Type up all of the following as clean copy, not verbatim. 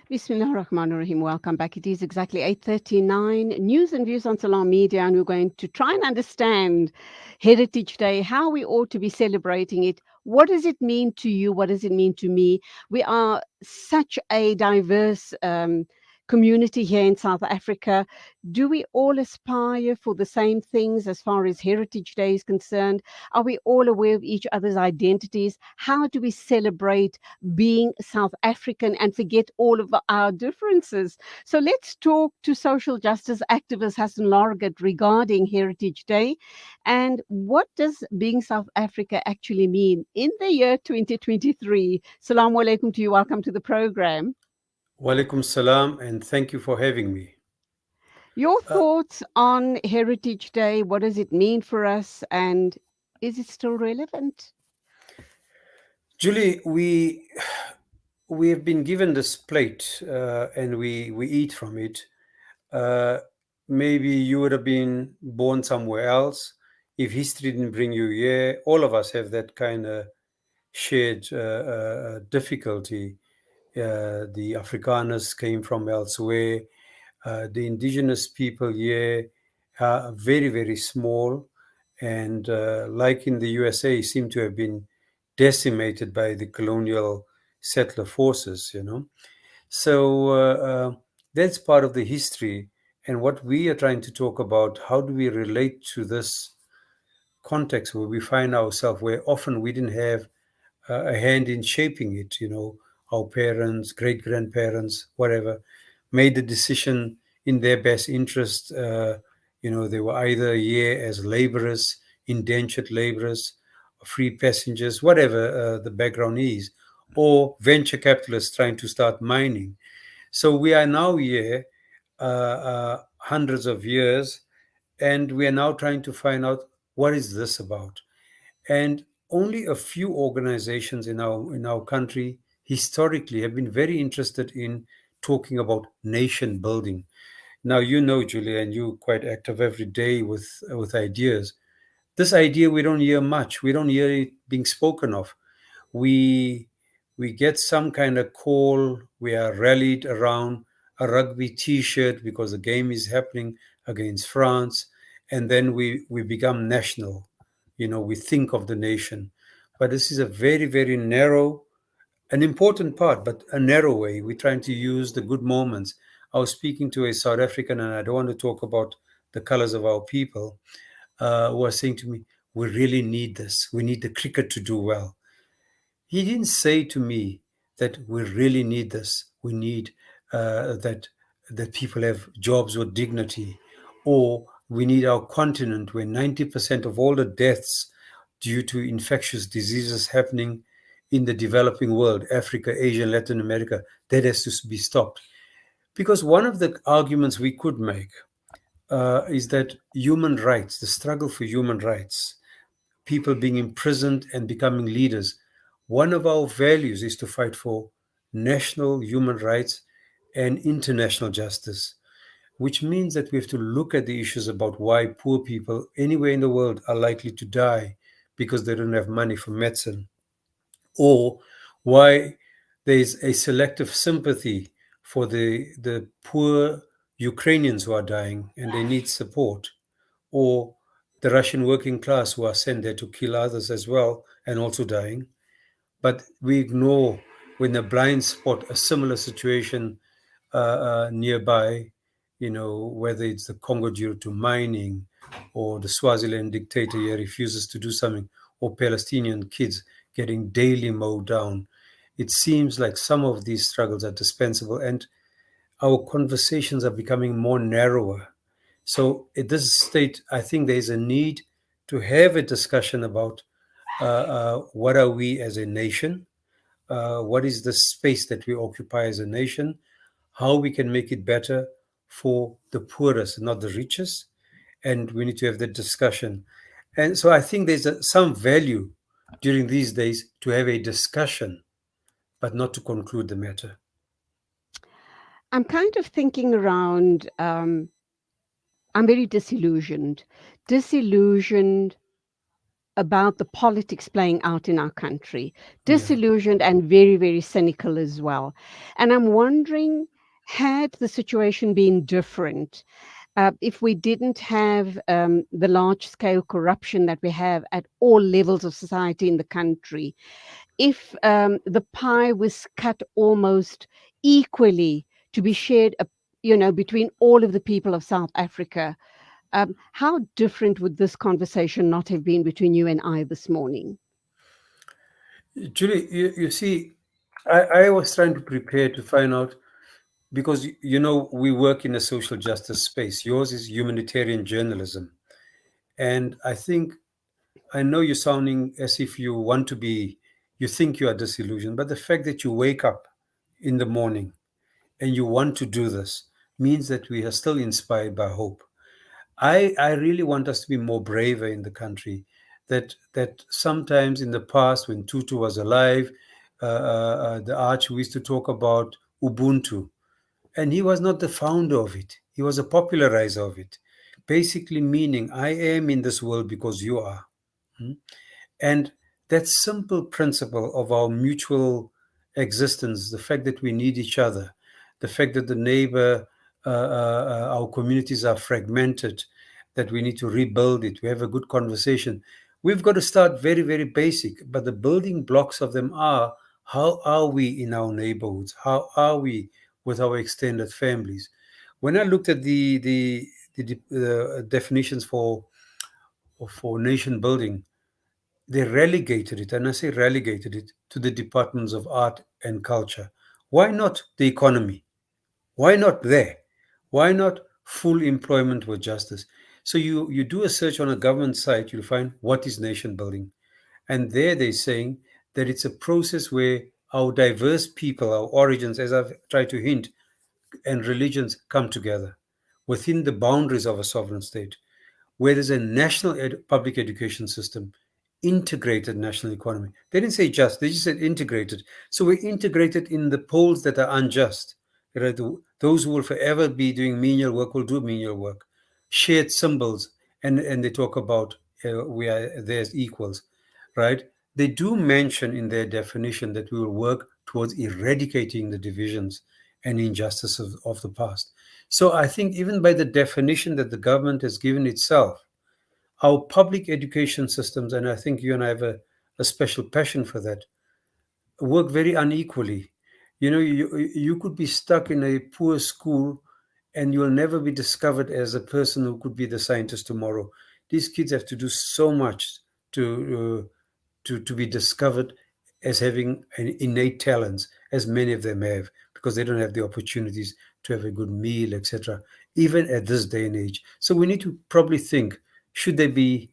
Bismillah ar-Rahman ar-Rahim. Welcome back. It is exactly 8:39. News and views on Salam Media, and we're going to try and understand Heritage Day, how we ought to be celebrating it. What does it mean to you? What does it mean to me? We are such a diverse community here in South Africa. Do we all aspire for the same things as far as Heritage Day is concerned? Are we all aware of each other's identities? How do we celebrate being South African and forget all of our differences? So let's talk to social justice activist Hassen Lorgat regarding Heritage Day and what does being South Africa actually mean in the year 2023. Salaam alaikum to you. Welcome to the program. Walaikum salam, and thank you for having me. Your Uh, thoughts on Heritage Day, what does it mean for us and is it still relevant? Julie, we have been given this plate, and we eat from it. Uh, Maybe you would have been born somewhere else. If history didn't bring you here, all of us have that kind of shared difficulty. The Afrikaners came from elsewhere. The indigenous people here are very, very small, and like in the USA, seem to have been decimated by the colonial settler forces, So that's part of the history. And what we are trying to talk about, how do we relate to this context where we find ourselves, where often we didn't have a hand in shaping it, our parents, great grandparents, whatever, made the decision in their best interest. They were either here as laborers, indentured laborers, free passengers, whatever the background is, or venture capitalists trying to start mining. So we are now here, hundreds of years, and we are now trying to find out what is this about. And only a few organizations in our country historically have been very interested in talking about nation building. Now you know, Julia, and you quite active every day with ideas. This idea we don't hear much. We don't hear it being spoken of. We we get some kind of call. We are rallied around a rugby T-shirt because the game is happening against France, and then we become national. We think of the nation, but this is a very, very narrow, an important part, but a narrow way. We're trying to use the good moments. I was speaking to a South African, and I don't want to talk about the colors of our people, who was saying to me, "We really need this. We need the cricket to do well." He didn't say to me that we really need this. We need that people have jobs with dignity, or we need our continent where 90% of all the deaths due to infectious diseases happening in the developing world, Africa, Asia, Latin America, that has to be stopped. Because one of the arguments we could make is that human rights, the struggle for human rights, people being imprisoned and becoming leaders. One of our values is to fight for national human rights and international justice, which means that we have to look at the issues about why poor people anywhere in the world are likely to die because they don't have money for medicine, or why there is a selective sympathy for the poor Ukrainians who are dying and they need support, or the Russian working class who are sent there to kill others as well and also dying. But we ignore when a blind spot a similar situation nearby, whether it's the Congo due to mining, or the Swaziland dictator here refuses to do something, or Palestinian kids getting daily mowed down. It seems like some of these struggles are dispensable, and our conversations are becoming more narrower. So at this state, I think there is a need to have a discussion about what are we as a nation, what is the space that we occupy as a nation, how we can make it better for the poorest, not the richest, and we need to have that discussion. And so I think there's some value during these days to have a discussion, but not to conclude the matter. I'm kind of thinking around, I'm very disillusioned. Disillusioned about the politics playing out in our country, Yeah. disillusioned and very, very cynical as well. And I'm wondering, had the situation been different, if we didn't have the large scale corruption that we have at all levels of society in the country, if the pie was cut almost equally to be shared, between all of the people of South Africa, how different would this conversation not have been between you and I this morning? Julie, you see, I was trying to prepare to find out because we work in a social justice space. Yours is humanitarian journalism, and I know you're sounding as if you want to be, you think you are disillusioned, but the fact that you wake up in the morning and you want to do this means that we are still inspired by hope. I really want us to be more braver in the country. That sometimes in the past, when Tutu was alive, the arch we used to talk about Ubuntu, and he was not the founder of it. He was a popularizer of it, basically meaning I am in this world because you are. Hmm? And that simple principle of our mutual existence, the fact that we need each other, the fact that the neighbor, our communities are fragmented, that we need to rebuild it, we have a good conversation. We've got to start very, very basic, but the building blocks of them are how are we in our neighborhoods? How are we with our extended families? When I looked at the definitions for nation building, they relegated it, and I say relegated it, to the departments of art and culture. Why not the economy? Why not there? Why not full employment with justice? So you do a search on a government site, you'll find what is nation building. And there they're saying that it's a process where our diverse people, our origins, as I've tried to hint, and religions come together within the boundaries of a sovereign state where there's a national public education system, integrated national economy. They didn't say just, they just said integrated. So we're integrated in the poles that are unjust. Right? Those who will forever be doing menial work will do menial work. Shared symbols, and they talk about we are there as equals, right? They do mention in their definition that we will work towards eradicating the divisions and injustices of the past. So I think even by the definition that the government has given itself, our public education systems, and I think you and I have a special passion for that, work very unequally. You could be stuck in a poor school and you'll never be discovered as a person who could be the scientist tomorrow. These kids have to do so much to to be discovered as having an innate talents, as many of them have, because they don't have the opportunities to have a good meal, etc. Even at this day and age, so we need to probably think: should there be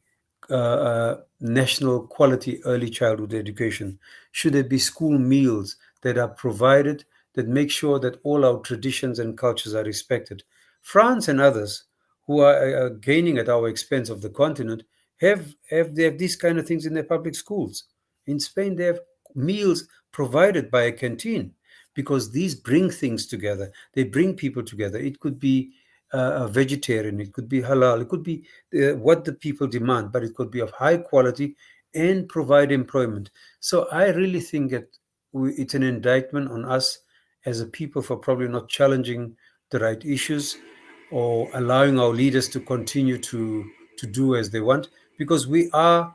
national quality early childhood education? Should there be school meals that are provided that make sure that all our traditions and cultures are respected? France and others who are gaining at our expense of the continent they have these kind of things in their public schools. In Spain, they have meals provided by a canteen because these bring things together. They bring people together. It could be a vegetarian, it could be halal, it could be what the people demand, but it could be of high quality and provide employment. So I really think that it's an indictment on us as a people for probably not challenging the right issues or allowing our leaders to continue to do as they want, because we have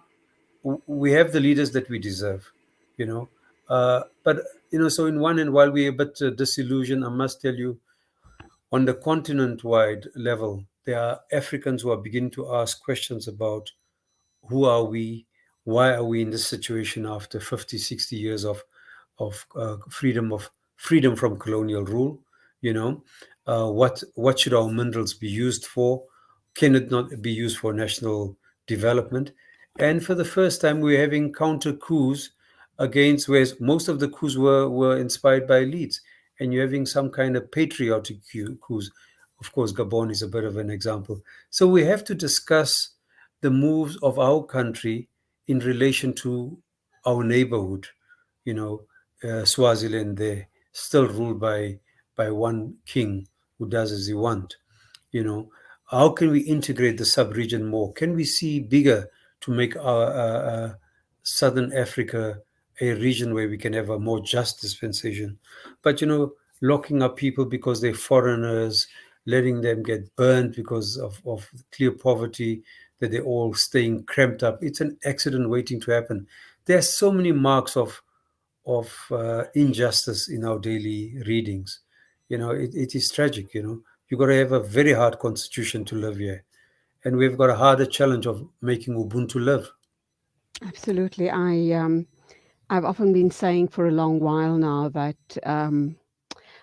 the leaders that we deserve, you know. But so in one end, while we're a bit disillusioned, I must tell you, on the continent-wide level, there are Africans who are beginning to ask questions about who are we, why are we in this situation after 50, 60 years of freedom from colonial rule. you know what should our minerals be used for? Can it not be used for national development? And for the first time, we're having counter coups against, whereas most of the coups were inspired by elites, and you're having some kind of patriotic coups. Of course, Gabon is a bit of an example. So we have to discuss the moves of our country in relation to our neighborhood. You know, Swaziland, there, still ruled by one king who does as he wants. You know, how can we integrate the sub-region more? Can we see bigger to make our Southern Africa a region where we can have a more just dispensation. But locking up people because they're foreigners, letting them get burned because of clear poverty, that they're all staying cramped up. It's an accident waiting to happen. There are so many marks of injustice in our daily readings. It is tragic. You've got to have a very hard constitution to live here, and we've got a harder challenge of making Ubuntu live. Absolutely. I've often been saying for a long while now that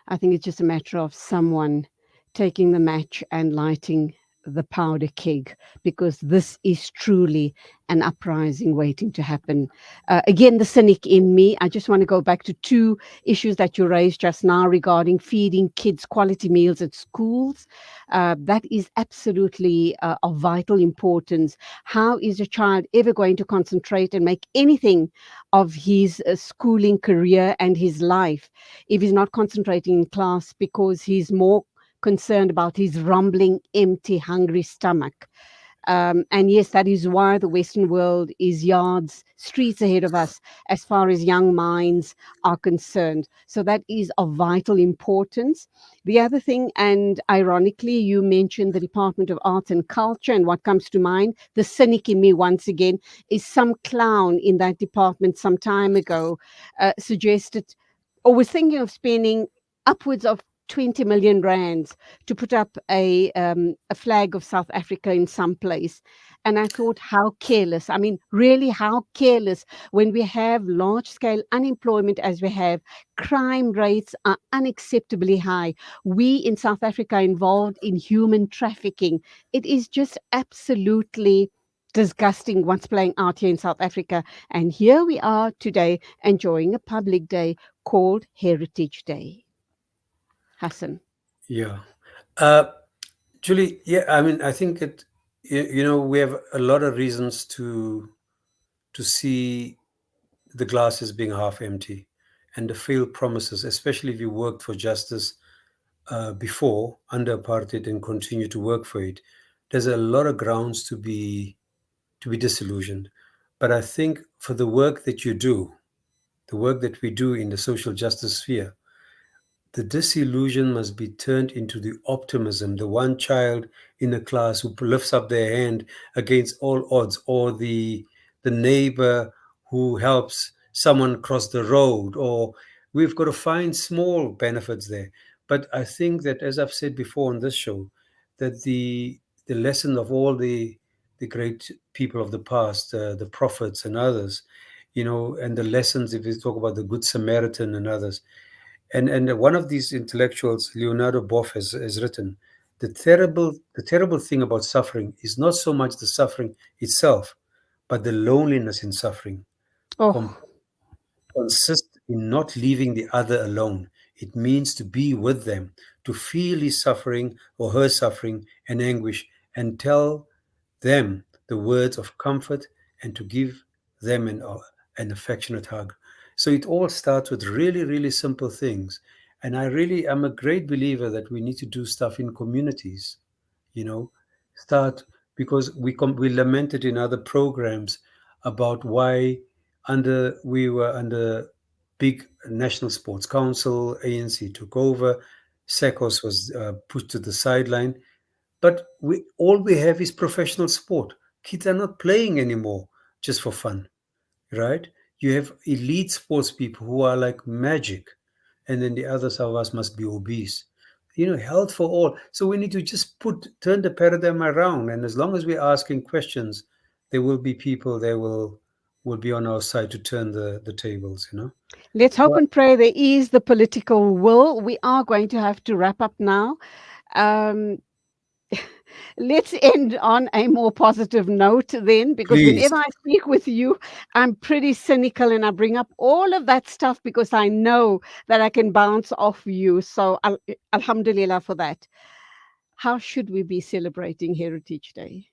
I think it's just a matter of someone taking the match and lighting the powder keg, because this is truly an uprising waiting to happen. Again, the cynic in me, I just want to go back to two issues that you raised just now regarding feeding kids quality meals at schools. That is absolutely of vital importance. How is a child ever going to concentrate and make anything of his schooling career and his life if he's not concentrating in class because he's more concerned about his rumbling, empty, hungry stomach? And yes, that is why the Western world is yards, streets ahead of us as far as young minds are concerned. So that is of vital importance. The other thing, and ironically, you mentioned the Department of Arts and Culture, and what comes to mind, the cynic in me once again, is some clown in that department some time ago suggested or was thinking of spending upwards of 20 million rands to put up a flag of South Africa in some place. And I thought, how careless. I mean, really, how careless when we have large scale unemployment as we have. Crime rates are unacceptably high. We in South Africa are involved in human trafficking. It is just absolutely disgusting what's playing out here in South Africa. And here we are today enjoying a public day called Heritage Day. Hassan. Yeah. Uh, Julie, yeah, I mean, I think we have a lot of reasons to see the glass as being half empty, and the failed promises, especially if you worked for justice before under apartheid and continue to work for it. There's a lot of grounds to be disillusioned. But I think for the work that you do, the work that we do in the social justice sphere, the disillusion must be turned into the optimism. The one child in a class who lifts up their hand against all odds, or the neighbor who helps someone cross the road, or we've got to find small benefits there. But I think that, as I've said before on this show, that the lesson of all the great people of the past, the prophets and others, and the lessons, if we talk about the Good Samaritan and others, and one of these intellectuals, Leonardo Boff, has written, the terrible thing about suffering is not so much the suffering itself, but the loneliness in suffering com- Oh, consists in not leaving the other alone. It means to be with them, to feel his suffering or her suffering and anguish, and tell them the words of comfort, and to give them an affectionate hug. So it all starts with really, really simple things. And I'm a great believer that we need to do stuff in communities, you know, start, because we lamented in other programs about why we were under big National Sports Council, ANC took over, Sacos was pushed to the sideline, but all we have is professional sport. Kids are not playing anymore just for fun, right? You have elite sports people who are like magic, and then the others of us must be obese. Health for all. So we need to just turn the paradigm around, and as long as we're asking questions, there will be people there will be on our side to turn the tables. let's hope So, and pray there is the political will. We are going to have to wrap up now. Um, let's end on a more positive note then, because please. whenever I speak with you, I'm pretty cynical and I bring up all of that stuff because I know that I can bounce off you. So, alhamdulillah for that. How should we be celebrating Heritage Day?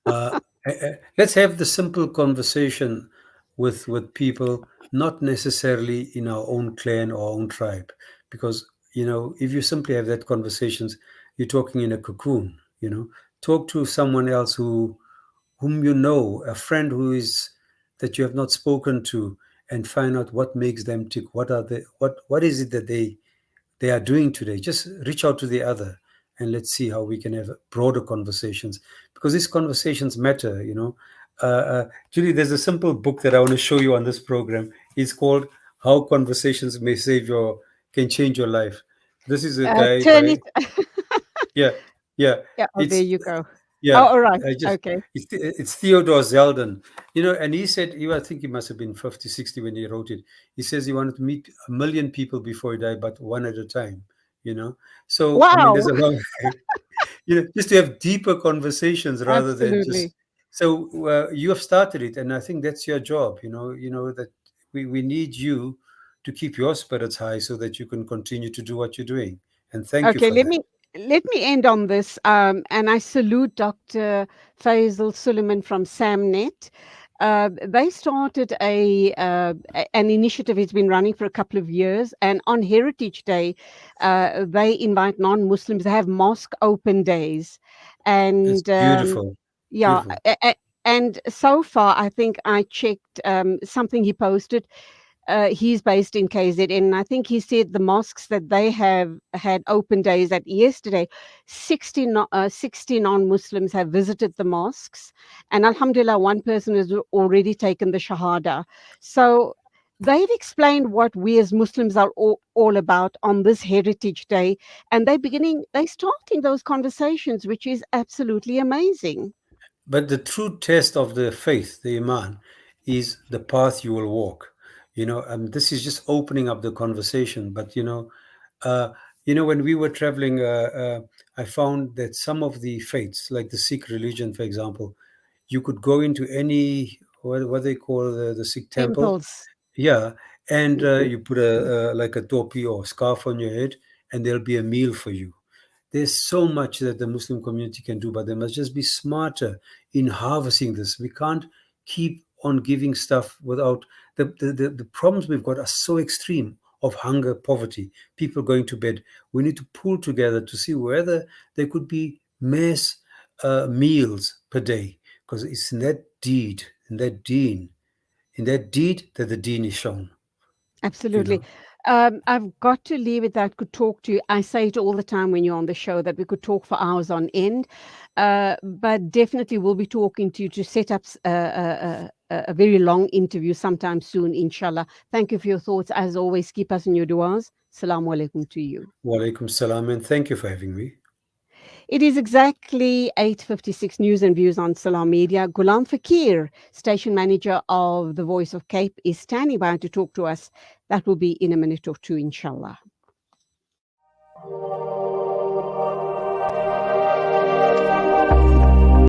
Let's have the simple conversation with people, not necessarily in our own clan or own tribe, because if you simply have that conversations, you're talking in a cocoon. Talk to someone else whom you know, a friend who is that you have not spoken to, and find out what makes them tick. What is it that they are doing today? Just reach out to the other, and let's see how we can have broader conversations, because these conversations matter. Julie, there's a simple book that I want to show you on this program. It's called "How Conversations May Save Your Can Change Your Life." This is a guy Turn by it. yeah, yeah. Yeah. Oh, there It's you go. Oh, yeah. all right. I just Okay. it's Theodore Zeldin, and he said I think he must have been 50, 60 when he wrote it. He says he wanted to meet 1 million people before he died, but one at a time. You know, so I mean, Wow. there's a long, just to have deeper conversations rather than just. Absolutely. So you have started it, and I think that's your job. That we need you to keep your spirits high so that you can continue to do what you're doing. And thank you Okay, for let that. me end on this, and I salute Dr. Faisal Suleiman from SAMNet. They started an initiative. It's been running for a couple of years, and on Heritage Day, they invite non-Muslims. They have mosque open days, It's and beautiful, yeah, beautiful. and so far, I think I checked something he posted. He's based in KZN, and I think he said the mosques that they have had open days at yesterday, 60 non-Muslims have visited the mosques, and Alhamdulillah, one person has already taken the Shahada. So they've explained what we as Muslims are all about on this Heritage Day, and they're starting those conversations, which is absolutely amazing. But the true test of the faith, the Iman, is the path you will walk. This is just opening up the conversation. But when we were traveling, I found that some of the faiths, like the Sikh religion, for example, you could go into any what they call the Sikh temple, Temples. yeah, and Mhm. you put a like a topi or scarf on your head, and there'll be a meal for you. There's so much that the Muslim community can do, but they must just be smarter in harvesting this. We can't keep on giving stuff without the problems we've got are so extreme of hunger, poverty, people going to bed. We need to pull together to see whether there could be mass meals per day, because it's in that deed, in that deed that the deen is shown. You Absolutely. know. I've got to leave it that I could talk to you. I say it all the time when you're on the show that we could talk for hours on end, but definitely we'll be talking to you to set up a very long interview sometime soon, inshallah. Thank you for your thoughts. As always, keep us in your du'as. Assalamu alaikum to you. Walaikum salam, and thank you for having me. It is exactly 8:56 news and views on Salam Media. Ghulam Fakir, station manager of the Voice of Cape, is standing by to talk to us. That will be in a minute or two, inshallah.